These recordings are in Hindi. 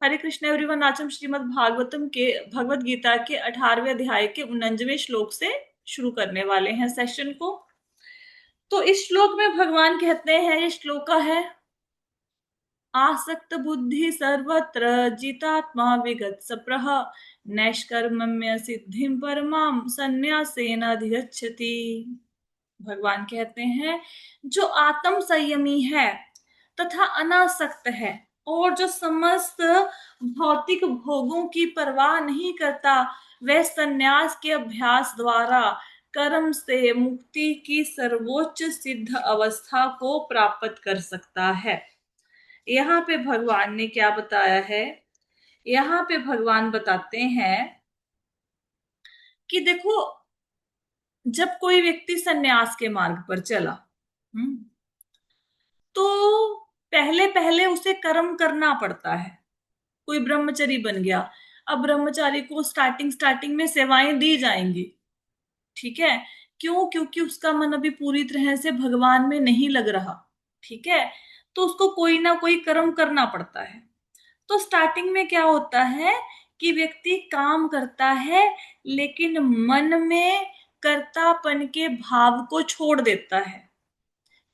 हरे कृष्ण एवरीवन। आज हम श्रीमद् भागवतम के भगवत गीता के 18वें अध्याय के 49वें श्लोक से शुरू करने वाले हैं सेशन को। तो इस श्लोक में भगवान कहते हैं, ये श्लोक का है, आसक्त बुद्धि सर्वत्र जितात्मा विगत सप्रह नैष्कर्मण्य सिद्धिं परमाम संन्यासेन अधिगच्छति। भगवान कहते हैं, जो आत्म संयमी है तथा अनासक्त है और जो समस्त भौतिक भोगों की परवाह नहीं करता, वह संन्यास के अभ्यास द्वारा कर्म से मुक्ति की सर्वोच्च सिद्ध अवस्था को प्राप्त कर सकता है। यहाँ पे भगवान ने क्या बताया है? यहाँ पे भगवान बताते हैं कि देखो, जब कोई व्यक्ति संन्यास के मार्ग पर चला, तो पहले पहले उसे कर्म करना पड़ता है। कोई ब्रह्मचारी बन गया, अब ब्रह्मचारी को स्टार्टिंग स्टार्टिंग में सेवाएं दी जाएंगी, ठीक है। क्यों? क्योंकि उसका मन अभी पूरी तरह से भगवान में नहीं लग रहा, ठीक है। तो उसको कोई ना कोई कर्म करना पड़ता है। तो स्टार्टिंग में क्या होता है कि व्यक्ति काम करता है, लेकिन मन में कर्तापन के भाव को छोड़ देता है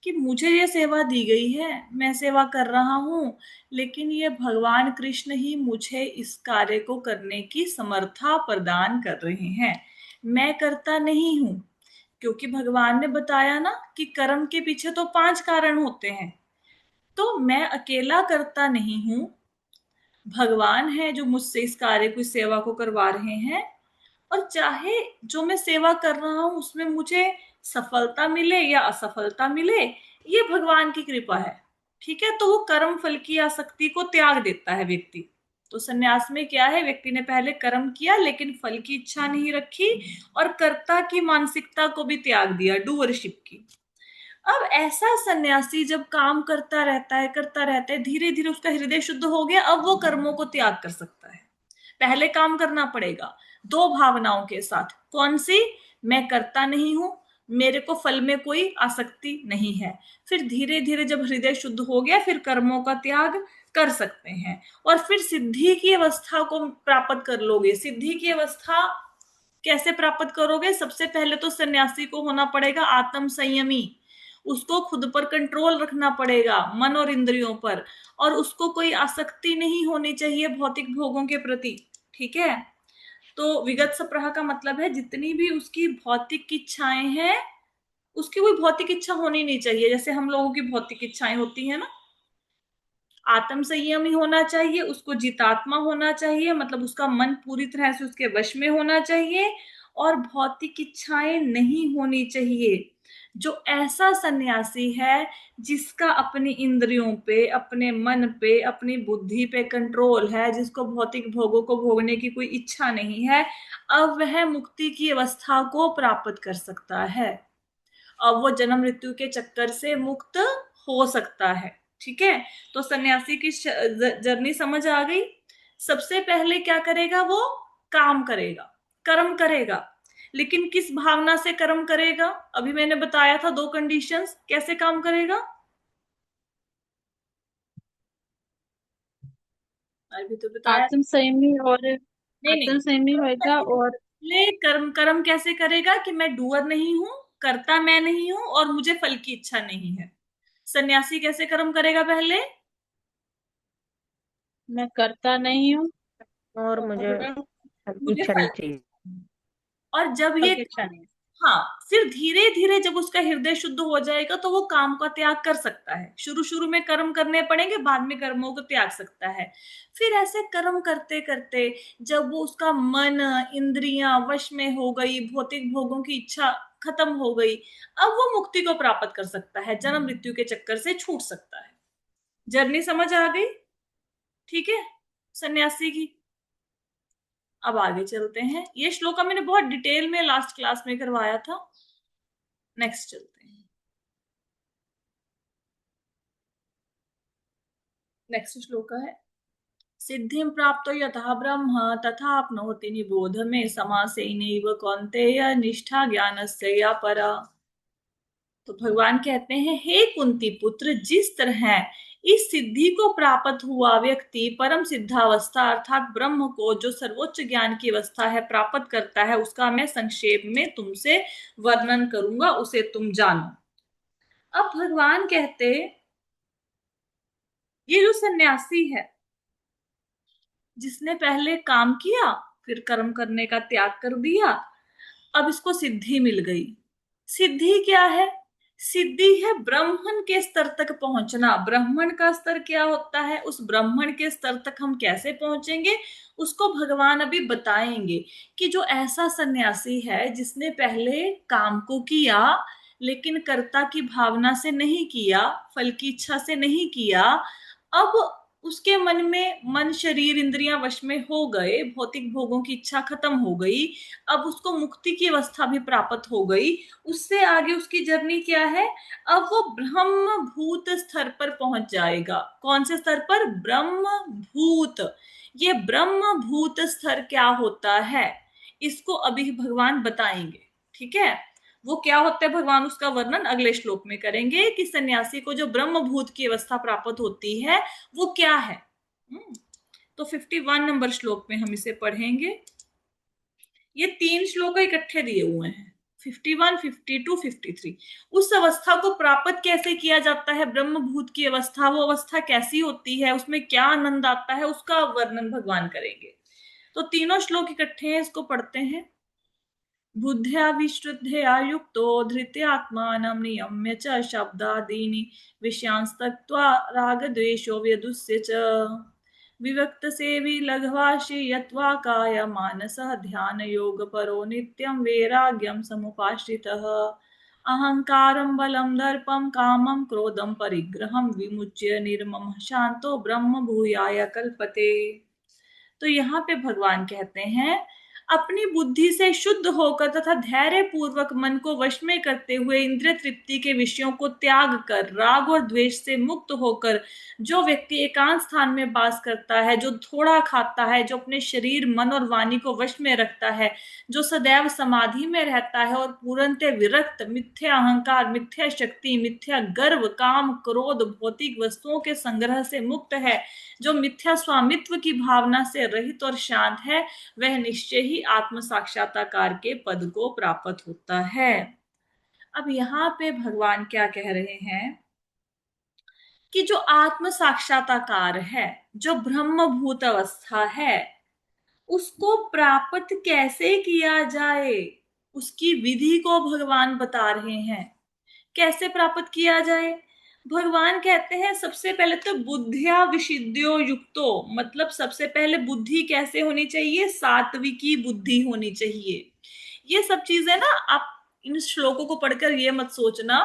कि मुझे ये सेवा दी गई है, मैं सेवा कर रहा हूं, लेकिन ये भगवान कृष्ण ही मुझे इस कार्य को करने की समर्था प्रदान कर रहे हैं, मैं करता नहीं हूं। क्योंकि भगवान ने बताया ना कि कर्म के पीछे तो 5 कारण होते हैं। तो मैं अकेला करता नहीं हूं, भगवान है जो मुझसे इस कार्य को, इस सेवा को करवा रहे हैं। और चाहे जो मैं सेवा कर रहा हूं उसमें मुझे सफलता मिले या असफलता मिले, ये भगवान की कृपा है, ठीक है। तो वो कर्म फल की आसक्ति को त्याग देता है व्यक्ति। तो सन्यास में क्या है, व्यक्ति ने पहले कर्म किया लेकिन फल की इच्छा नहीं रखी और कर्ता की मानसिकता को भी त्याग दिया, डूअरशिप की। अब ऐसा सन्यासी जब काम करता रहता है, धीरे धीरे उसका हृदय शुद्ध हो गया, अब वो कर्मों को त्याग कर सकता है। पहले काम करना पड़ेगा 2 भावनाओं के साथ। कौन सी? मैं करता नहीं हूं, मेरे को फल में कोई आसक्ति नहीं है। फिर धीरे धीरे जब हृदय शुद्ध हो गया, फिर कर्मों का त्याग कर सकते हैं और फिर सिद्धि की अवस्था को प्राप्त कर लोगे। सिद्धि की अवस्था कैसे प्राप्त करोगे? सबसे पहले तो सन्यासी को होना पड़ेगा आत्म संयमी, उसको खुद पर कंट्रोल रखना पड़ेगा, मन और इंद्रियों पर, और उसको कोई आसक्ति नहीं होनी चाहिए भौतिक भोगों के प्रति, ठीक है। तो विगत सप्रह का मतलब है जितनी भी उसकी भौतिक इच्छाएं हैं, उसकी कोई भौतिक इच्छा होनी नहीं चाहिए, जैसे हम लोगों की भौतिक इच्छाएं होती है ना। आत्म संयमी होना चाहिए, उसको जितात्मा होना चाहिए, मतलब उसका मन पूरी तरह से उसके वश में होना चाहिए और भौतिक इच्छाएं नहीं होनी चाहिए। जो ऐसा सन्यासी है जिसका अपनी इंद्रियों पे, अपने मन पे, अपनी बुद्धि पे कंट्रोल है, जिसको भौतिक भोगों को भोगने की कोई इच्छा नहीं है, अब वह मुक्ति की अवस्था को प्राप्त कर सकता है। अब वो जन्म मृत्यु के चक्कर से मुक्त हो सकता है, ठीक है। तो सन्यासी की जर्नी समझ आ गई। सबसे पहले क्या करेगा? वो काम करेगा, कर्म करेगा, लेकिन किस भावना से कर्म करेगा? अभी मैंने बताया था 2 कंडीशंस, कैसे काम करेगा? अभी तो बताया। आत्म संयमी और नहीं नहीं, आत्म संयमी होएगा और पहले कर्म कर्म कैसे करेगा कि मैं डूअर नहीं हूं, करता मैं नहीं हूं और मुझे फल की इच्छा नहीं है। सन्यासी कैसे कर्म करेगा? पहले मैं करता नहीं हूँ और मुझे हल्की मुझे इच्छा फल नहीं की, चाहिए। और जब ये, हल्की इच्छा नहीं है। हाँ, फिर धीरे धीरे जब उसका हृदय शुद्ध हो जाएगा तो वो काम का त्याग कर सकता है। शुरू शुरू में कर्म करने पड़ेंगे, बाद में कर्मों को त्याग सकता है। फिर ऐसे कर्म करते करते जब वो उसका मन, इंद्रियां वश में हो गई, भौतिक भोगों की इच्छा खत्म हो गई, अब वो मुक्ति को प्राप्त कर सकता है, जन्म मृत्यु के चक्कर से छूट सकता है। जर्नी समझ आ गई, ठीक है, सन्यासी की। अब आगे चलते हैं। ये श्लोका मैंने बहुत डिटेल में लास्ट क्लास में करवाया था। नेक्स्ट चलते हैं। नेक्स्ट श्लोक है, सिद्धिं प्राप्तो यतः ब्रह्म तथाप्नोति निबोध में समासेनैव कौन्तेय निष्ठा ज्ञानस्य या परा। तो भगवान कहते हैं, हे कुंती पुत्र, जिस तरह इस सिद्धि को प्राप्त हुआ व्यक्ति परम सिद्धावस्था अर्थात ब्रह्म को, जो सर्वोच्च ज्ञान की अवस्था है, प्राप्त करता है। उसका मैं संक्षेप में तुमसे वर्णन करूंगा, उसे तुम जानो। अब भगवान कहते, ये जो सन्यासी है, जिसने पहले काम किया, फिर कर्म करने का त्याग कर दिया, अब इसको सिद्धि मिल गई। सिद्धि क्या है? सिद्धि है ब्राह्मण के स्तर तक पहुंचना। ब्राह्मण का स्तर क्या होता है, उस ब्राह्मण के स्तर तक हम कैसे पहुंचेंगे, उसको भगवान अभी बताएंगे। कि जो ऐसा सन्यासी है जिसने पहले काम को किया, लेकिन कर्ता की भावना से नहीं किया, फल की इच्छा से नहीं किया, अब उसके मन में, मन शरीर इंद्रियां वश में हो गए, भौतिक भोगों की इच्छा खत्म हो गई, अब उसको मुक्ति की अवस्था भी प्राप्त हो गई। उससे आगे उसकी जर्नी क्या है? अब वो ब्रह्म भूत स्तर पर पहुंच जाएगा। कौन से स्तर पर? ब्रह्म भूत। ये ब्रह्म भूत स्तर क्या होता है, इसको अभी भगवान बताएंगे। ठीक है, वो क्या होता है, भगवान उसका वर्णन अगले श्लोक में करेंगे कि सन्यासी को जो ब्रह्म भूत की अवस्था प्राप्त होती है वो क्या है। तो 51 नंबर श्लोक में हम इसे पढ़ेंगे। ये 3 श्लोक इकट्ठे दिए हुए हैं, 51, 52, 53। उस अवस्था को प्राप्त कैसे किया जाता है, ब्रह्मभूत की अवस्था, वो अवस्था कैसी होती है, उसमें क्या आनंद आता है, उसका वर्णन भगवान करेंगे। तो तीनों श्लोक इकट्ठे हैं, इसको पढ़ते हैं। बुद्ध्या विश्रुद्धया युक्तो धृत्यात्मानं नियम्य च शब्दादीनि विषयांस्तत्त्वा रागद्वेषो व्यदुस्य च विवक्त सेवी लघ्वाशी यत्वा काय मानसः ध्यान योग परो नित्यं वैराग्यं समुपाश्रितः अहंकारं बलं दर्पं कामं क्रोधं परिग्रहं विमुच्य निर्ममः शांतो ब्रह्म भूयाय कल्पते। तो यहाँ पे भगवान कहते हैं, अपनी बुद्धि से शुद्ध होकर तथा धैर्य पूर्वक मन को वश में करते हुए इंद्रिय तृप्ति के विषयों को त्याग कर राग और द्वेष से मुक्त होकर जो व्यक्ति एकांत स्थान में वास करता है, जो थोड़ा खाता है, जो अपने शरीर मन और वाणी को वश में रखता है, जो सदैव समाधि में रहता है और पूर्णतः विरक्त, मिथ्या अहंकार, मिथ्या शक्ति, मिथ्या गर्व, काम, क्रोध, भौतिक वस्तुओं के संग्रह से मुक्त है, जो मिथ्या स्वामित्व की भावना से रहित और शांत है, वह निश्चय ही आत्म साक्षात्कार के पद को प्राप्त होता है। अब यहाँ पे भगवान क्या कह रहे हैं कि जो आत्म साक्षात्कार है, जो ब्रह्मभूत अवस्था है, उसको प्राप्त कैसे किया जाए, उसकी विधि को भगवान बता रहे हैं। कैसे प्राप्त किया जाए? भगवान कहते हैं सबसे पहले तो बुद्धिया विशिद्यो युक्तो, मतलब सबसे पहले बुद्धि कैसे होनी चाहिए, सात्विकी बुद्धि होनी चाहिए। ये सब चीजें ना, आप इन श्लोकों को पढ़कर ये मत सोचना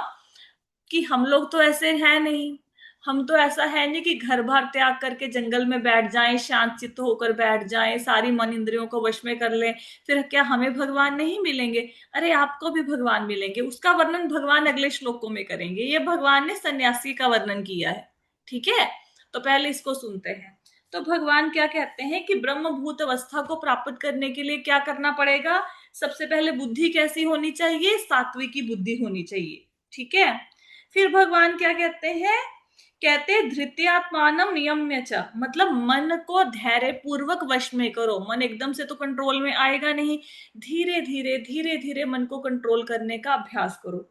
कि हम लोग तो ऐसे हैं नहीं, हम तो ऐसा है नहीं कि घर बार त्याग करके जंगल में बैठ जाएं, शांत चित्त होकर बैठ जाएं, सारी मन इंद्रियों को वश में कर लें, फिर क्या हमें भगवान नहीं मिलेंगे? अरे आपको भी भगवान मिलेंगे, उसका वर्णन भगवान अगले श्लोकों में करेंगे। ये भगवान ने सन्यासी का वर्णन किया है। ठीक है, तो पहले इसको सुनते हैं। तो भगवान क्या कहते हैं कि ब्रह्मभूत अवस्था को प्राप्त करने के लिए क्या करना पड़ेगा? सबसे पहले बुद्धि कैसी होनी चाहिए? सात्विकी बुद्धि होनी चाहिए। ठीक है, फिर भगवान क्या कहते हैं? कहते धृत्यात्मानम नियम्य च, मतलब मन को धैर्य पूर्वक वश में करो। मन एकदम से तो कंट्रोल में आएगा नहीं, धीरे धीरे धीरे धीरे मन को कंट्रोल करने का अभ्यास करो।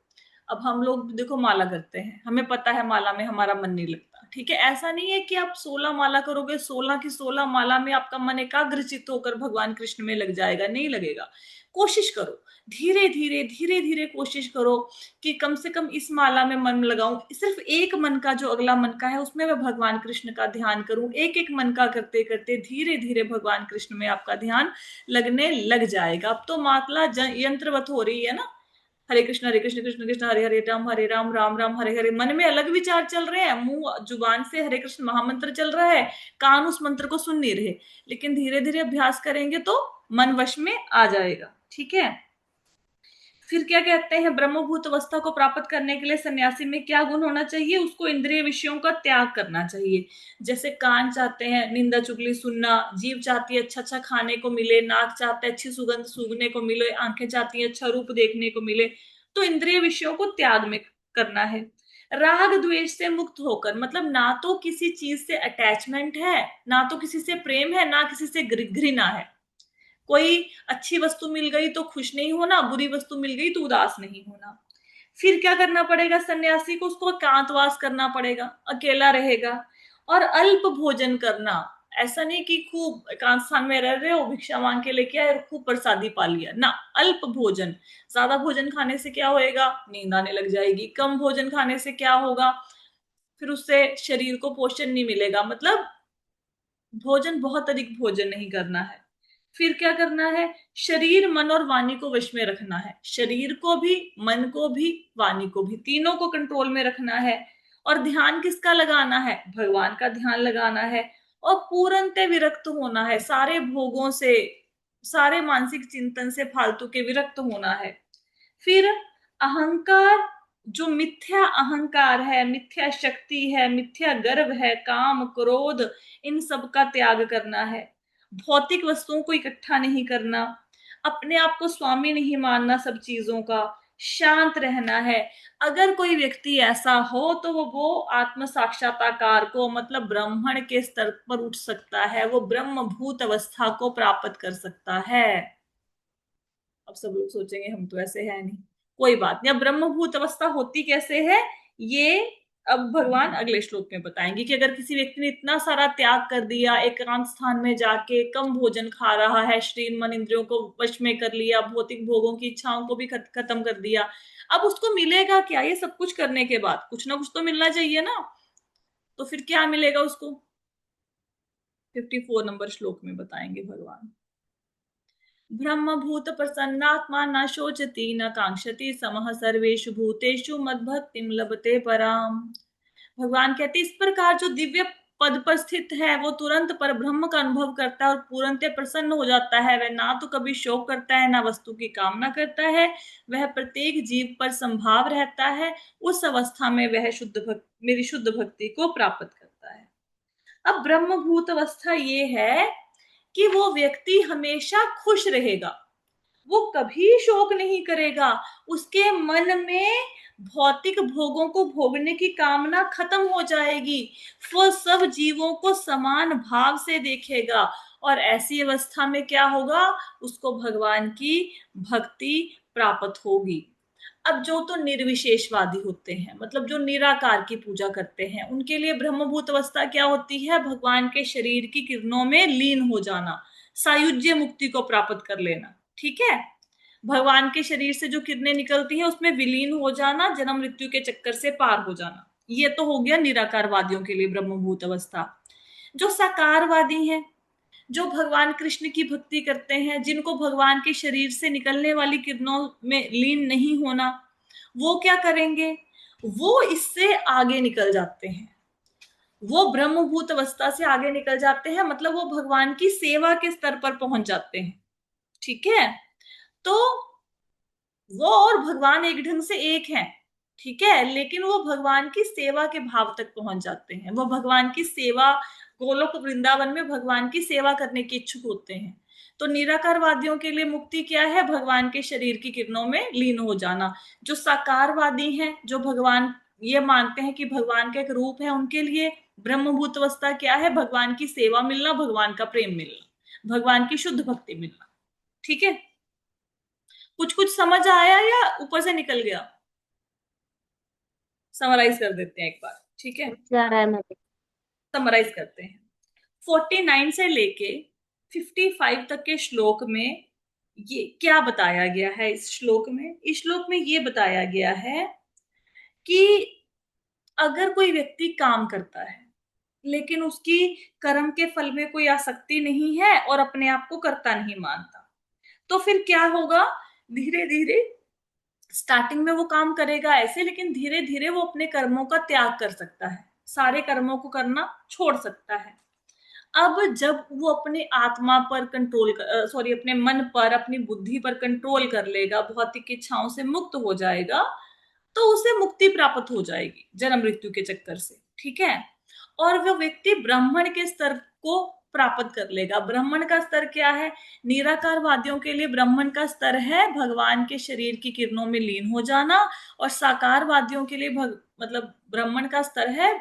अब हम लोग देखो माला करते हैं, हमें पता है माला में हमारा मन नहीं लगता। ठीक है, ऐसा नहीं है कि आप 16 माला करोगे, 16 की 16 माला में आपका मन एकाग्रचित्त होकर भगवान कृष्ण में लग जाएगा, नहीं लगेगा। कोशिश करो, धीरे धीरे धीरे धीरे कोशिश करो कि कम से कम इस माला में मन लगाऊं, सिर्फ एक मन का जो अगला मन का है उसमें मैं भगवान कृष्ण का ध्यान करूं। एक एक मन का करते करते धीरे धीरे भगवान कृष्ण में आपका ध्यान लगने लग जाएगा। अब तो मात्रा यंत्रवत हो रही है ना, हरे कृष्ण कृष्ण कृष्ण हरे राम राम राम हरे हरे। मन में अलग विचार चल रहे हैं, मुंह जुबान से हरे कृष्ण महामंत्र चल रहा है, कान उस मंत्र को सुन नहीं रहे, लेकिन धीरे धीरे अभ्यास करेंगे तो मन वश में आ जाएगा। ठीक है, फिर क्या कहते हैं, ब्रह्मभूत अवस्था को प्राप्त करने के लिए सन्यासी में क्या गुण होना चाहिए? उसको इंद्रिय विषयों का त्याग करना चाहिए। जैसे कान चाहते हैं निंदा चुगली सुनना, जीभ चाहती है अच्छा अच्छा खाने को मिले, नाक चाहता है अच्छी सुगंध सूंघने को मिले, आंखें चाहती है अच्छा रूप देखने को मिले, तो इंद्रिय विषयों को त्याग में करना है। राग द्वेष से मुक्त होकर, मतलब ना तो किसी चीज से अटैचमेंट है, ना तो किसी से प्रेम है, ना किसी से घृणा है। कोई अच्छी वस्तु मिल गई तो खुश नहीं होना, बुरी वस्तु मिल गई तो उदास नहीं होना। फिर क्या करना पड़ेगा सन्यासी को? उसको एकांतवास करना पड़ेगा, अकेला रहेगा। और अल्प भोजन करना, ऐसा नहीं कि खूब एकांत स्थान में रह रहे हो, भिक्षा मांग के लेके आए और खूब प्रसादी पा लिया ना। अल्प भोजन, ज्यादा भोजन खाने से क्या होएगा? नींद आने लग जाएगी। कम भोजन खाने से क्या होगा? फिर उससे शरीर को पोषण नहीं मिलेगा। मतलब भोजन, बहुत अधिक भोजन नहीं करना है। फिर क्या करना है? शरीर, मन और वाणी को वश में रखना है। शरीर को भी, मन को भी, वाणी को भी, तीनों को कंट्रोल में रखना है। और ध्यान किसका लगाना है? भगवान का ध्यान लगाना है। और पूर्णतः विरक्त होना है सारे भोगों से, सारे मानसिक चिंतन से फालतू के विरक्त होना है। फिर अहंकार, जो मिथ्या अहंकार है, मिथ्या शक्ति है, मिथ्या गर्व है, काम क्रोध, इन सब का त्याग करना है। भौतिक वस्तुओं को इकट्ठा नहीं करना, अपने आप को स्वामी नहीं मानना सब चीजों का, शांत रहना है। अगर कोई व्यक्ति ऐसा हो तो वो आत्म साक्षात्कार को, मतलब ब्राह्मण के स्तर पर उठ सकता है, वो ब्रह्मभूत अवस्था को प्राप्त कर सकता है। अब सब लोग सोचेंगे हम तो ऐसे है नहीं। कोई बात नहीं, अब ब्रह्मभूत अवस्था होती कैसे है, ये अब भगवान अगले श्लोक में बताएंगे कि अगर किसी व्यक्ति ने इतना सारा त्याग कर दिया, एकांत स्थान में जाके कम भोजन खा रहा है, शरीर मन इंद्रियों को वश में कर लिया, भौतिक भोगों की इच्छाओं को भी खत्म कर दिया, अब उसको मिलेगा क्या? ये सब कुछ करने के बाद कुछ ना कुछ तो मिलना चाहिए ना। तो फिर क्या मिलेगा उसको? 54 नंबर श्लोक में बताएंगे भगवान। ब्रह्मभूत प्रसन्नात्मा न शोचति न कांक्षति समः सर्वेषु भूतेषु मद्भक्तिं लभते पराम। भगवान कहते इस प्रकार जो दिव्य पद पर स्थित है वो तुरंत पर ब्रह्म का अनुभव करता है और पूर्णतः प्रसन्न हो जाता है। वह ना तो कभी शोक करता है, ना वस्तु की कामना करता है। वह प्रत्येक जीव पर संभाव रहता है। उस अवस्था में वह शुद्ध भक्ति, मेरी शुद्ध भक्ति को प्राप्त करता है। अब ब्रह्मभूत अवस्था ये है कि वो व्यक्ति हमेशा खुश रहेगा, वो कभी शोक नहीं करेगा, उसके मन में भौतिक भोगों को भोगने की कामना खत्म हो जाएगी। वो सब जीवों को समान भाव से देखेगा। और ऐसी अवस्था में क्या होगा? उसको भगवान की भक्ति प्राप्त होगी। अब जो तो निर्विशेषवादी होते हैं, मतलब जो निराकार की पूजा करते हैं, उनके लिए ब्रह्मभूत अवस्था क्या होती है? भगवान के शरीर की किरणों में लीन हो जाना, सायुज्य मुक्ति को प्राप्त कर लेना। ठीक है, भगवान के शरीर से जो किरणें निकलती हैं उसमें विलीन हो जाना, जन्म मृत्यु के चक्कर से पार हो जाना। ये तो हो गया निराकारवादियों के लिए ब्रह्मभूत अवस्था। जो साकारवादी हैं, जो भगवान कृष्ण की भक्ति करते हैं, जिनको भगवान के शरीर से निकलने वाली किरणों में लीन नहीं होना, वो क्या करेंगे? वो इससे आगे निकल जाते हैं, वो ब्रह्मभूत अवस्था से आगे निकल जाते हैं, मतलब वो भगवान की सेवा के स्तर पर पहुंच जाते हैं। ठीक है, तो वो और भगवान एक ढंग से एक हैं। ठीक है, लेकिन वो भगवान की सेवा के भाव तक पहुंच जाते हैं। वो भगवान की सेवा, गोलोक वृंदावन में भगवान की सेवा करने के इच्छुक होते हैं। तो निराकारवादियों के लिए मुक्ति क्या है? भगवान के शरीर की किरणों में लीन हो जाना। जो साकारवादी हैं, जो भगवान ये मानते हैं कि भगवान का एक रूप है, उनके लिए ब्रह्मभूत अवस्था क्या है? भगवान की सेवा मिलना, भगवान का प्रेम मिलना, भगवान की शुद्ध भक्ति मिलना। ठीक है, कुछ कुछ समझ आया या ऊपर से निकल गया? समराइज कर देते हैं एक बार। ठीक है, जा रहा है मुझे। समराइज करते हैं। 49 से लेके 55 तक के श्लोक में ये क्या बताया गया है? इस श्लोक में, इस श्लोक में ये बताया गया है कि अगर कोई व्यक्ति काम करता है लेकिन उसकी कर्म के फल में कोई आसक्ति नहीं है और अपने आप को कर्ता नहीं मानता, तो फिर क्या होगा? धीरे धीरे स्टार्टिंग में वो काम करेगा ऐसे, लेकिन धीरे धीरे वो अपने कर्मों का त्याग कर सकता है, सारे कर्मों को करना छोड़ सकता है। अब जब वो अपने आत्मा पर कंट्रोल, सॉरी, अपने मन पर, अपनी बुद्धि पर कंट्रोल कर लेगा, भौतिक इच्छाओं से मुक्त हो जाएगा, तो उसे मुक्ति प्राप्त हो जाएगी जन्म मृत्यु के चक्कर से। ठीक है, और वह व्यक्ति ब्राह्मण के स्तर को प्राप्त कर लेगा। ब्राह्मण का स्तर क्या है? निराकारवादियों के लिए ब्राह्मण का स्तर है भगवान के शरीर की किरणों में लीन हो जाना, और साकारवादियों के लिए मतलब ब्राह्मण का स्तर है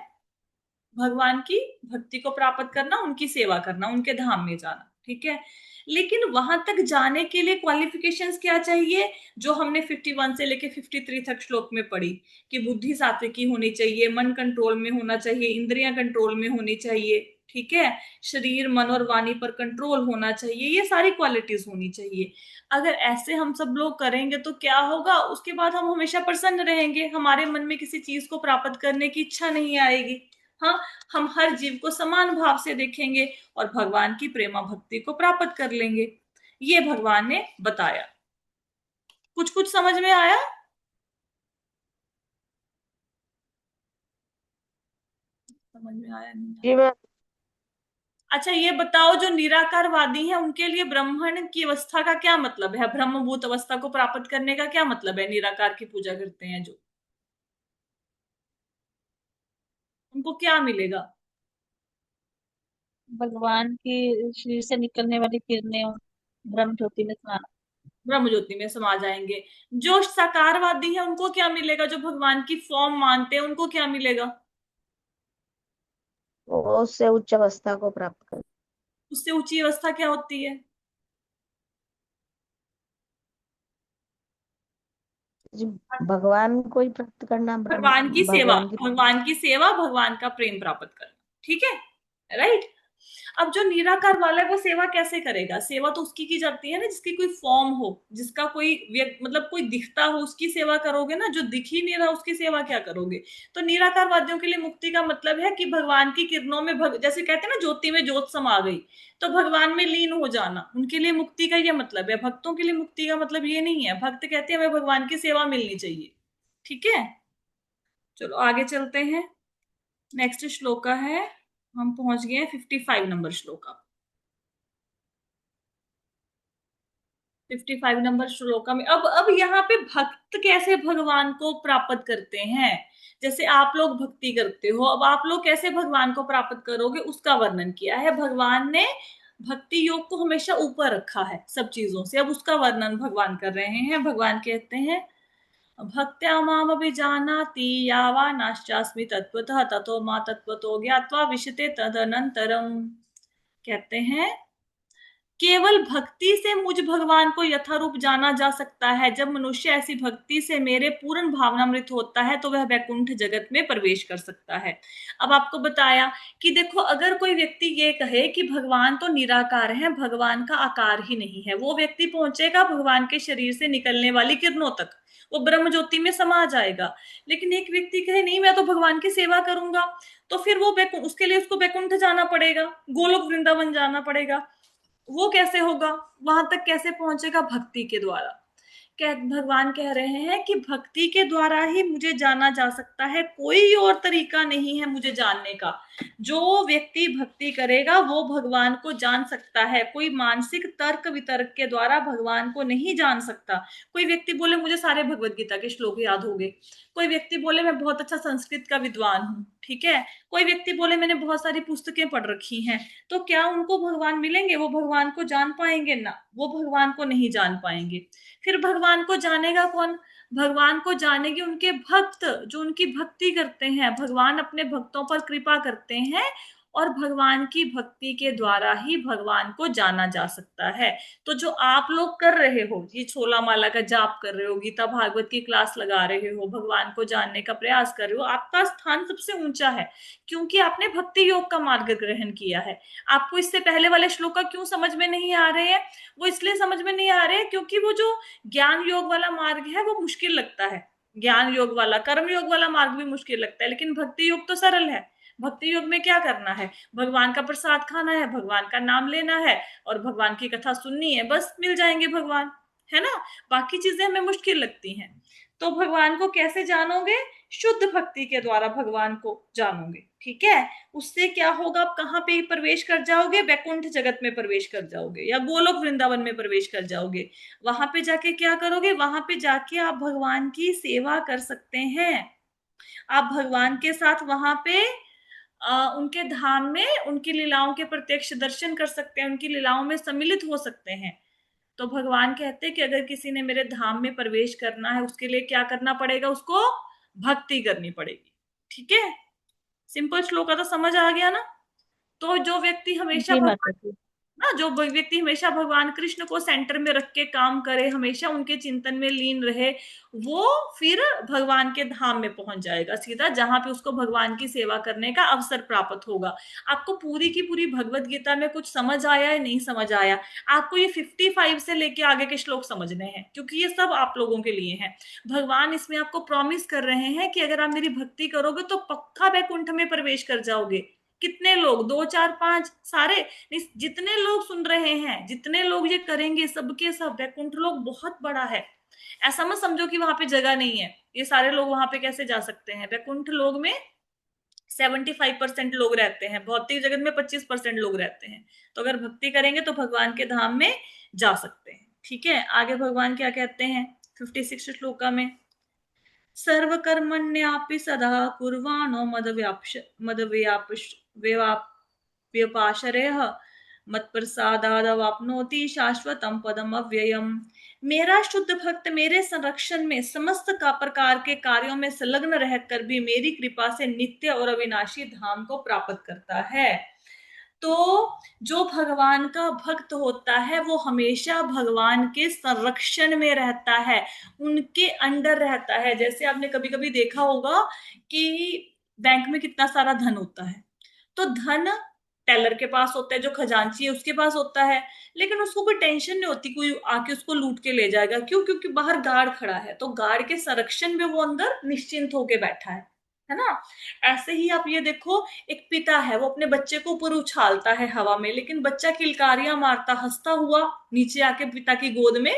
भगवान की भक्ति को प्राप्त करना, उनकी सेवा करना, उनके धाम में जाना। ठीक है, लेकिन वहां तक जाने के लिए क्वालिफिकेशंस क्या चाहिए, जो हमने 51 से लेके 53 तक श्लोक में पढ़ी, कि बुद्धि सात्विकी होनी चाहिए, मन कंट्रोल में होना चाहिए, इंद्रियां कंट्रोल में होनी चाहिए, ठीक है, शरीर मन और वाणी पर कंट्रोल होना चाहिए, ये सारी क्वालिटीज होनी चाहिए। अगर ऐसे हम सब लोग करेंगे तो क्या होगा, उसके बाद हम हमेशा प्रसन्न रहेंगे, हमारे मन में किसी चीज को प्राप्त करने की इच्छा नहीं आएगी। हाँ, हम हर जीव को समान भाव से देखेंगे और भगवान की प्रेमा भक्ति को प्राप्त कर लेंगे। ये भगवान ने बताया। कुछ कुछ समझ में आया? समझ में आया नहीं जी आया? मैं अच्छा ये बताओ, जो निराकारवादी हैं उनके लिए ब्राह्मण की अवस्था का क्या मतलब है, ब्रह्मभूत अवस्था को प्राप्त करने का क्या मतलब है, निराकार की पूजा करते हैं जो, उनको क्या मिलेगा? भगवान की शरीर से निकलने वाली किरणें ब्रह्म ज्योति में समाना। ब्रह्म ज्योति में समा जाएंगे। जो साकारवादी है उनको क्या मिलेगा, जो भगवान की फॉर्म मानते हैं उनको क्या मिलेगा? वो उससे उच्च अवस्था को प्राप्त कर। उससे ऊंची अवस्था क्या होती है? जी, भगवान को ही प्राप्त करना, भगवान की ब्रह्म सेवा, भगवान की। भगवान की सेवा, भगवान का प्रेम प्राप्त करना। ठीक है, राइट। अब जो निराकार वाला है वो सेवा कैसे करेगा? सेवा तो उसकी की जाती है ना जिसकी कोई फॉर्म हो, जिसका कोई व्यक्ति मतलब कोई दिखता हो, उसकी सेवा करोगे ना, जो दिख ही नहीं रहा उसकी सेवा क्या करोगे? तो निराकार वादियों के लिए मुक्ति का मतलब है कि भगवान की किरणों में जैसे कहते हैं ना, ज्योति में ज्योत समा गई, तो भगवान में लीन हो जाना उनके लिए मुक्ति का ये मतलब है। भक्तों के लिए मुक्ति का मतलब ये नहीं है। भक्त कहते हैं हमें भगवान की सेवा मिलनी चाहिए। ठीक है, चलो आगे चलते हैं। नेक्स्ट श्लोका है, हम पहुंच गए हैं 55 नंबर श्लोका। 55 नंबर श्लोका में अब यहाँ पे भक्त कैसे भगवान को प्राप्त करते हैं, जैसे आप लोग भक्ति करते हो, अब आप लोग कैसे भगवान को प्राप्त करोगे उसका वर्णन किया है भगवान ने। भक्ति योग को हमेशा ऊपर रखा है सब चीजों से, अब उसका वर्णन भगवान कर रहे हैं। भगवान कहते हैं, भक्त्या मामभिजानाति यावानाश्चास्मि तत्त्वतः ततो मा तत्त्वतो ज्ञात्वा विशते तदनंतरम। कहते हैं, केवल भक्ति से मुझ भगवान को यथारूप जाना जा सकता है। जब मनुष्य ऐसी भक्ति से मेरे पूर्ण भावनामृत होता है तो वह वैकुंठ जगत में प्रवेश कर सकता है। अब आपको बताया कि देखो, अगर कोई व्यक्ति ये कहे कि भगवान तो निराकार है, भगवान का आकार ही नहीं है, वो व्यक्ति पहुंचेगा भगवान के शरीर से निकलने वाली किरणों तक, वो ब्रह्म ज्योति में समा जाएगा। लेकिन एक व्यक्ति कहे नहीं मैं तो भगवान की सेवा करूंगा, तो फिर वो उसके लिए उसको वैकुंठ जाना पड़ेगा, गोलोक वृंदावन जाना पड़ेगा। वो कैसे होगा, वहां तक कैसे पहुंचेगा? भक्ति के द्वारा। भगवान कह रहे हैं कि भक्ति के द्वारा ही मुझे जाना जा सकता है, कोई और तरीका नहीं है मुझे जानने का। जो व्यक्ति भक्ति करेगा वो भगवान को जान सकता है, कोई मानसिक तर्क वितर्क के द्वारा भगवान को नहीं जान सकता। कोई व्यक्ति बोले मुझे सारे भगवत गीता के श्लोक याद हो गए, कोई व्यक्ति बोले मैं बहुत अच्छा संस्कृत का विद्वान हूँ, ठीक है, कोई व्यक्ति बोले मैंने बहुत सारी पुस्तकें पढ़ रखी हैं, तो क्या उनको भगवान मिलेंगे? वो भगवान को जान पाएंगे ना, वो भगवान को नहीं जान पाएंगे। फिर भगवान को जानेगा कौन? भगवान को जानेंगे उनके भक्त, जो उनकी भक्ति करते हैं। भगवान अपने भक्तों पर कृपा करते हैं और भगवान की भक्ति के द्वारा ही भगवान को जाना जा सकता है। तो जो आप लोग कर रहे हो, ये छोला माला का जाप कर रहे हो, गीता भागवत की क्लास लगा रहे हो, भगवान को जानने का प्रयास कर रहे हो, आपका स्थान सबसे ऊंचा है, क्योंकि आपने भक्ति योग का मार्ग ग्रहण किया है। आपको इससे पहले वाले श्लोक का क्यों समझ में नहीं आ रहे हैं? वो इसलिए समझ में नहीं आ रहे हैं क्योंकि वो जो ज्ञान योग वाला मार्ग है वो मुश्किल लगता है, ज्ञान योग वाला, कर्म योग वाला मार्ग भी मुश्किल लगता है, लेकिन भक्ति योग तो सरल है। भक्ति योग में क्या करना है? भगवान का प्रसाद खाना है, भगवान का नाम लेना है और भगवान की कथा सुननी है, बस मिल जाएंगे भगवान, है ना। बाकी चीजें हमें मुश्किल लगती हैं। तो भगवान को कैसे जानोगे? शुद्ध भक्ति के द्वारा भगवान को जानोगे। ठीक है, उससे क्या होगा, आप कहाँ पे प्रवेश कर जाओगे? वैकुंठ जगत में प्रवेश कर जाओगे या गोलोक वृंदावन में प्रवेश कर जाओगे। वहां पे जाके क्या करोगे? वहां पे जाके आप भगवान की सेवा कर सकते हैं। आप भगवान के साथ वहां पे उनके धाम में उनकी लीलाओं के प्रत्यक्ष दर्शन कर सकते हैं, उनकी लीलाओं में सम्मिलित हो सकते हैं। तो भगवान कहते हैं कि अगर किसी ने मेरे धाम में प्रवेश करना है, उसके लिए क्या करना पड़ेगा, उसको भक्ति करनी पड़ेगी। ठीक है, सिंपल श्लोक का तो समझ आ गया ना। तो जो व्यक्ति हमेशा जी भगवान माता जी। ना, जो व्यक्ति हमेशा भगवान कृष्ण को सेंटर में रख के काम करे, हमेशा उनके चिंतन में लीन रहे, वो फिर भगवान के धाम में पहुंच जाएगा सीधा, जहां पे उसको भगवान की सेवा करने का अवसर प्राप्त होगा। आपको पूरी की पूरी भगवत गीता में कुछ समझ आया है, नहीं समझ आया? आपको ये 55 से लेके आगे के श्लोक समझने हैं, क्योंकि ये सब आप लोगों के लिए हैं। भगवान इसमें आपको प्रॉमिस कर रहे हैं कि अगर आप मेरी भक्ति करोगे तो पक्का वैकुंठ में प्रवेश कर जाओगे। कितने लोग, दो चार पांच, सारे नहीं, जितने लोग सुन रहे हैं, जितने लोग ये करेंगे, सबके सब वैकुंठ लोक बहुत बड़ा है। ऐसा मत समझो कि वहां पे जगह नहीं है, ये सारे लोग वहां पे कैसे जा सकते हैं? वैकुंठ लोक में 75% लोग रहते हैं, भौतिक जगत में 25% लोग रहते हैं। तो अगर भक्ति करेंगे तो भगवान के धाम में जा सकते हैं। ठीक है, आगे भगवान क्या कहते हैं 56 श्लोका में? सर्वकर्मण्यापि सदा कुर्वाणो व्यपाशरेह मत्प्रसादादवाप्नोति शाश्वतम पदम अव्ययम। मेरा शुद्ध भक्त मेरे संरक्षण में समस्त का प्रकार के कार्यों में संलग्न रहकर भी मेरी कृपा से नित्य और अविनाशी धाम को प्राप्त करता है। तो जो भगवान का भक्त होता है वो हमेशा भगवान के संरक्षण में रहता है, उनके अंडर रहता है। जैसे आपने कभी कभी देखा होगा कि बैंक में कितना सारा धन होता है, तो धन टेलर के पास होता है, जो खजांची है उसके पास होता है, लेकिन उसको कोई टेंशन नहीं होती कोई आके उसको लूट के ले जाएगा। क्यों? क्योंकि बाहर गार्ड खड़ा है, तो गार्ड के संरक्षण में वो अंदर निश्चिंत होके बैठा है ना। ऐसे ही आप ये देखो, एक पिता है, वो अपने बच्चे को ऊपर उछालता है हवा में, लेकिन बच्चा किलकारियां मारता हंसता हुआ नीचे आके पिता की गोद में,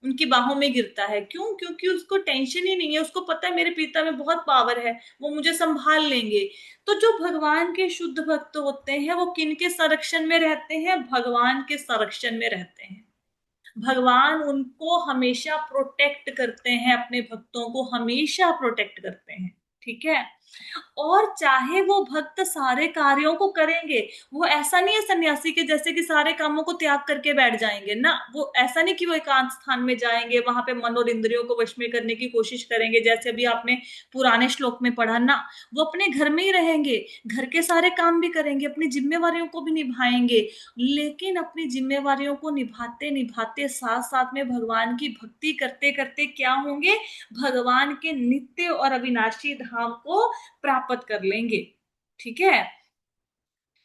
उनकी बाहों में गिरता है। क्यों? क्योंकि उसको टेंशन ही नहीं है, उसको पता है मेरे पिता में बहुत पावर है, वो मुझे संभाल लेंगे। तो जो भगवान के शुद्ध भक्त होते हैं वो किनके संरक्षण में रहते हैं? भगवान के संरक्षण में रहते हैं। भगवान उनको हमेशा प्रोटेक्ट करते हैं, अपने भक्तों को हमेशा प्रोटेक्ट करते हैं। ठीक है, और चाहे वो भक्त सारे कार्यों को करेंगे, वो ऐसा नहीं है सन्यासी के जैसे कि सारे कामों को त्याग करके बैठ जाएंगे ना। वो ऐसा नहीं कि वो एकांत स्थान में जाएंगे, वहां पे मन और इंद्रियों को वश में करने की कोशिश करेंगे, जैसे अभी आपने पुराने श्लोक में पढ़ा ना। वो अपने घर में ही रहेंगे, घर के सारे काम भी करेंगे, अपनी जिम्मेवारियों को भी निभाएंगे, लेकिन अपनी जिम्मेवारियों को निभाते निभाते साथ साथ में भगवान की भक्ति करते करते क्या होंगे? भगवान के नित्य और अविनाशी धाम को प्राप्त कर लेंगे। ठीक है,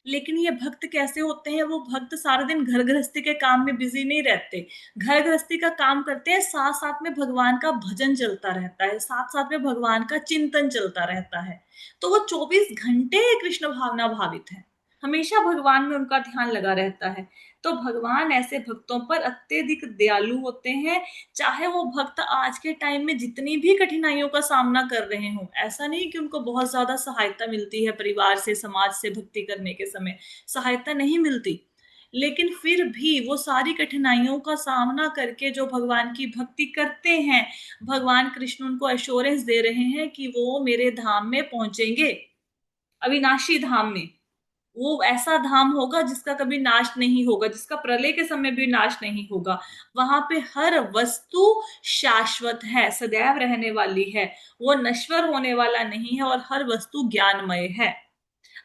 लेकिन ये भक्त कैसे होते हैं? वो भक्त सारा दिन घर गृहस्थी के काम में बिजी नहीं रहते, घर गृहस्थी का काम करते हैं, साथ साथ में भगवान का भजन चलता रहता है, साथ साथ में भगवान का चिंतन चलता रहता है। तो वो 24 घंटे कृष्ण भावना भावित है, हमेशा भगवान में उनका ध्यान लगा रहता है। तो भगवान ऐसे भक्तों पर अत्यधिक दयालु होते हैं। चाहे वो भक्त आज के टाइम में जितनी भी कठिनाइयों का सामना कर रहे हो, ऐसा नहीं कि उनको बहुत ज्यादा सहायता मिलती है परिवार से, समाज से भक्ति करने के समय सहायता नहीं मिलती, लेकिन फिर भी वो सारी कठिनाइयों का सामना करके जो भगवान की भक्ति करते हैं, भगवान कृष्ण उनको एश्योरेंस दे रहे हैं कि वो मेरे धाम में पहुंचेंगे, अविनाशी धाम में। वो ऐसा धाम होगा जिसका कभी नाश नहीं होगा, जिसका प्रलय के समय भी नाश नहीं होगा। वहां पे हर वस्तु शाश्वत है, सदैव रहने वाली है, वो नश्वर होने वाला नहीं है, और हर वस्तु ज्ञानमय है।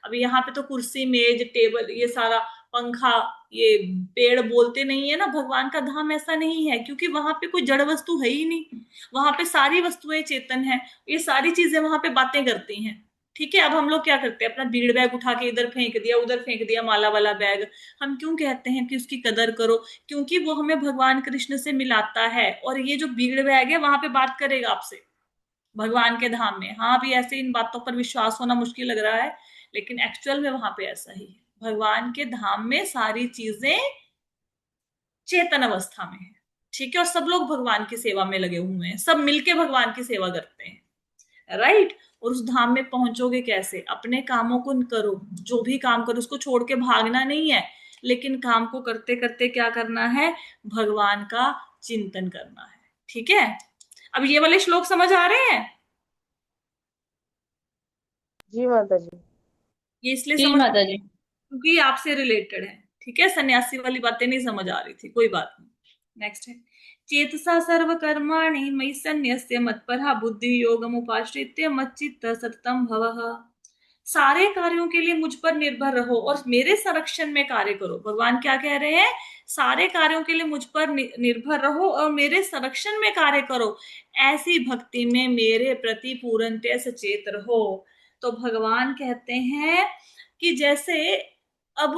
अब यहाँ पे तो कुर्सी मेज टेबल ये सारा, पंखा, ये पेड़ बोलते नहीं है ना। भगवान का धाम ऐसा नहीं है, क्योंकि वहां पे कोई जड़ वस्तु है ही नहीं, वहां पे सारी वस्तुएं चेतन है, ये सारी चीजें वहां पे बातें करती हैं। ठीक है, अब हम लोग क्या करते हैं, अपना बीड़ बैग उठा के इधर फेंक दिया, उधर फेंक दिया, माला वाला बैग। हम क्यों कहते हैं कि उसकी कदर करो? क्योंकि वो हमें भगवान कृष्ण से मिलाता है, और ये जो बीड़ बैग है वहां पे बात करेगा आपसे भगवान के धाम में। हाँ, अभी ऐसे इन बातों पर विश्वास होना मुश्किल लग रहा है, लेकिन एक्चुअल में वहां पे ऐसा ही है। भगवान के धाम में सारी चीजें चेतन अवस्था में है। ठीक है, और सब लोग भगवान की सेवा में लगे हुए हैं, सब मिलके भगवान की सेवा करते हैं, राइट। और उस धाम में पहुंचोगे कैसे? अपने कामों को करो, जो भी काम करो उसको छोड़ के भागना नहीं है, लेकिन काम को करते करते क्या करना है? भगवान का चिंतन करना है। ठीक है, अब ये वाले श्लोक समझ आ रहे हैं? जी माता जी। ये इसलिए जी समझ माता जी। क्योंकि ये आपसे रिलेटेड है। ठीक है, सन्यासी वाली बातें नहीं समझ आ रही थी, कोई बात नहीं। नेक्स्ट है, चेतसा सर्व कर्माणि मयि सन्न्यस्य मत्परः बुद्धि योगम उपाश्रित्य मच्चित्त सततम भवः। सारे कार्यों के लिए मुझ पर निर्भर रहो और मेरे संरक्षण में कार्य करो। भगवान क्या कह रहे हैं? सारे कार्यों के लिए मुझ पर निर्भर रहो और मेरे संरक्षण में कार्य करो। ऐसी भक्ति में मेरे प्रति पूर्णतः सचेत रहो। तो भगवान कहते हैं कि जैसे अब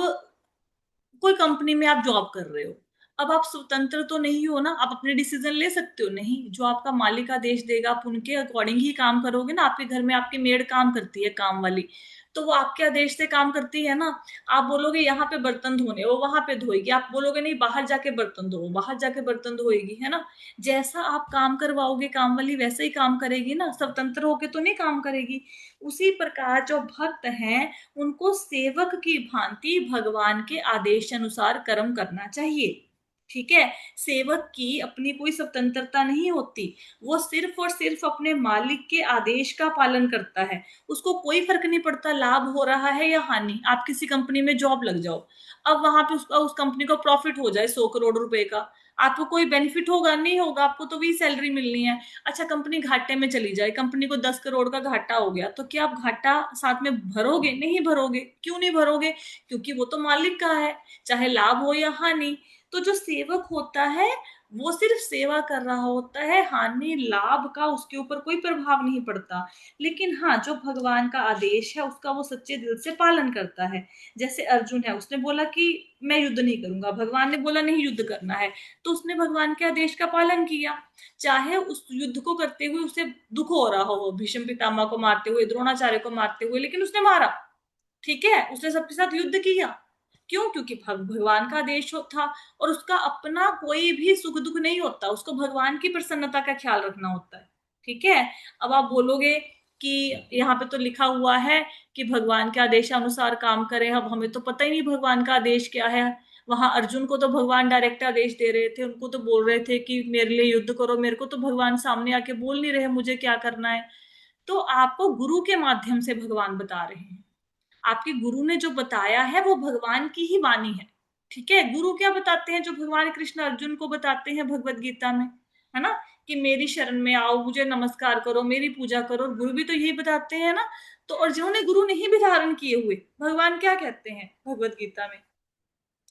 कोई कंपनी में आप जॉब कर रहे हो, अब आप स्वतंत्र तो नहीं हो ना, आप अपने डिसीजन ले सकते हो नहीं, जो आपका मालिक आदेश देगा आप उनके अकॉर्डिंग ही काम करोगे ना। आपके घर में आपकी मेड काम करती है, काम वाली, तो वो आपके आदेश से काम करती है ना। आप बोलोगे यहाँ पे बर्तन धोने, वो वहां पे धोएगी। आप बोलोगे नहीं बाहर जाके बर्तन धो, वो बाहर जाके बर्तन धोएगी, है ना। जैसा आप काम करवाओगे काम वाली वैसे ही काम करेगी ना, स्वतंत्र होके तो नहीं काम करेगी। उसी प्रकार जो भक्त हैं उनको सेवक की भांति भगवान के आदेश अनुसार कर्म करना चाहिए। ठीक है, सेवक की अपनी कोई स्वतंत्रता नहीं होती, वो सिर्फ और सिर्फ अपने मालिक के आदेश का पालन करता है। उसको कोई फर्क नहीं पड़ता लाभ हो रहा है या हानि। आप किसी कंपनी में जॉब लग जाओ, अब वहां पे उसका उस कंपनी को प्रॉफिट हो जाए 100 करोड़ रुपए का, आपको कोई बेनिफिट होगा? नहीं होगा, आपको तो भी सैलरी मिलनी है। अच्छा, कंपनी घाटे में चली जाए, कंपनी को 10 करोड़ का घाटा हो गया, तो क्या आप घाटा साथ में भरोगे? नहीं भरोगे। क्यों नहीं भरोगे? क्योंकि वो तो मालिक का है, चाहे लाभ हो या हानि। तो जो सेवक होता है वो सिर्फ सेवा कर रहा होता है, हानि लाभ का उसके ऊपर कोई प्रभाव नहीं पड़ता। लेकिन हाँ, जो भगवान का आदेश है उसका वो सच्चे दिल से पालन करता है। जैसे अर्जुन है, उसने बोला कि मैं युद्ध नहीं करूंगा, भगवान ने बोला नहीं युद्ध करना है, तो उसने भगवान के आदेश का पालन किया। चाहे उस युद्ध को करते हुए उसे दुख हो रहा हो, भीष्म पितामह को मारते हुए, द्रोणाचार्य को मारते हुए, लेकिन उसने मारा। ठीक है, उसने सबके साथ युद्ध किया। क्यों? क्योंकि भगवान का आदेश था। और उसका अपना कोई भी सुख दुख नहीं होता, उसको भगवान की प्रसन्नता का ख्याल रखना होता है। ठीक है। अब आप बोलोगे कि यहाँ पे तो लिखा हुआ है कि भगवान के आदेशानुसार काम करें, अब हमें तो पता ही नहीं भगवान का आदेश क्या है। वहां अर्जुन को तो भगवान डायरेक्ट आदेश दे रहे थे, उनको तो बोल रहे थे कि मेरे लिए युद्ध करो, मेरे को तो भगवान सामने आके बोल नहीं रहे मुझे क्या करना है। तो आपको गुरु के माध्यम से भगवान बता रहे हैं। आपके गुरु ने जो बताया है वो भगवान की ही वाणी है। ठीक है, गुरु क्या बताते हैं? जो भगवान कृष्ण अर्जुन को बताते हैं भगवत गीता में, है ना, कि मेरी शरण में आओ, मुझे नमस्कार करो, मेरी पूजा करो। गुरु भी तो यही बताते हैं ना। तो और जिन्होंने गुरु नहीं भी धारण किए हुए, भगवान क्या कहते हैं भगवत गीता में?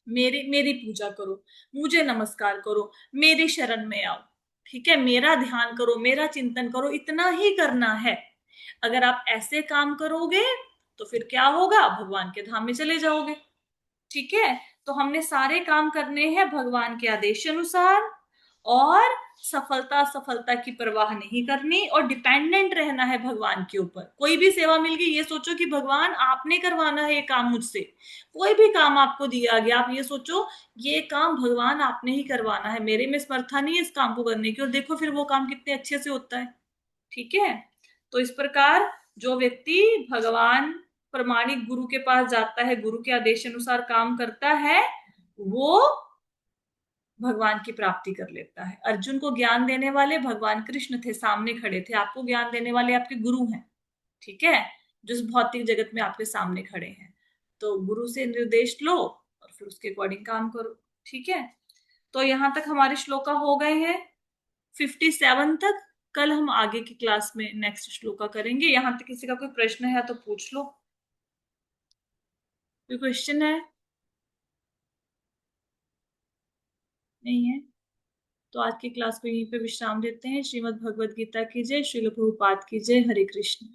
मेरी मेरी पूजा करो, मुझे नमस्कार करो, मेरी शरण में आओ। ठीक है, मेरा ध्यान करो, मेरा चिंतन करो, इतना ही करना है। अगर आप ऐसे काम करोगे तो फिर क्या होगा? भगवान के धाम में चले जाओगे। ठीक है, तो हमने सारे काम करने हैं भगवान के आदेश अनुसार, और सफलता सफलता की परवाह नहीं करनी, और डिपेंडेंट रहना है भगवान के ऊपर। कोई भी सेवा मिल गई, ये सोचो कि भगवान आपने करवाना है ये काम मुझसे। कोई भी काम आपको दिया गया, आप ये सोचो ये काम भगवान आपने ही करवाना है, मेरे में समर्था नहीं है इस काम को करने की, और देखो फिर वो काम कितने अच्छे से होता है। ठीक है, तो इस प्रकार जो व्यक्ति भगवान प्रमाणिक गुरु के पास जाता है, गुरु के आदेश अनुसार काम करता है, वो भगवान की प्राप्ति कर लेता है। अर्जुन को ज्ञान देने वाले भगवान कृष्ण थे, सामने खड़े थे। आपको ज्ञान देने वाले आपके गुरु हैं। ठीक है, जो इस भौतिक जगत में आपके सामने खड़े हैं। तो गुरु से निर्देश लो और फिर उसके अकॉर्डिंग काम करो। ठीक है, तो यहां तक हमारे श्लोका हो गए हैं 57 तक। कल हम आगे की क्लास में नेक्स्ट श्लोका करेंगे। यहां तक किसी का कोई प्रश्न है तो पूछ लो। कोई क्वेश्चन है? नहीं है? तो आज की क्लास को यहीं पे विश्राम देते हैं। श्रीमद् भगवद गीता की जय, श्रील प्रभुपाद की जय। हरे कृष्ण।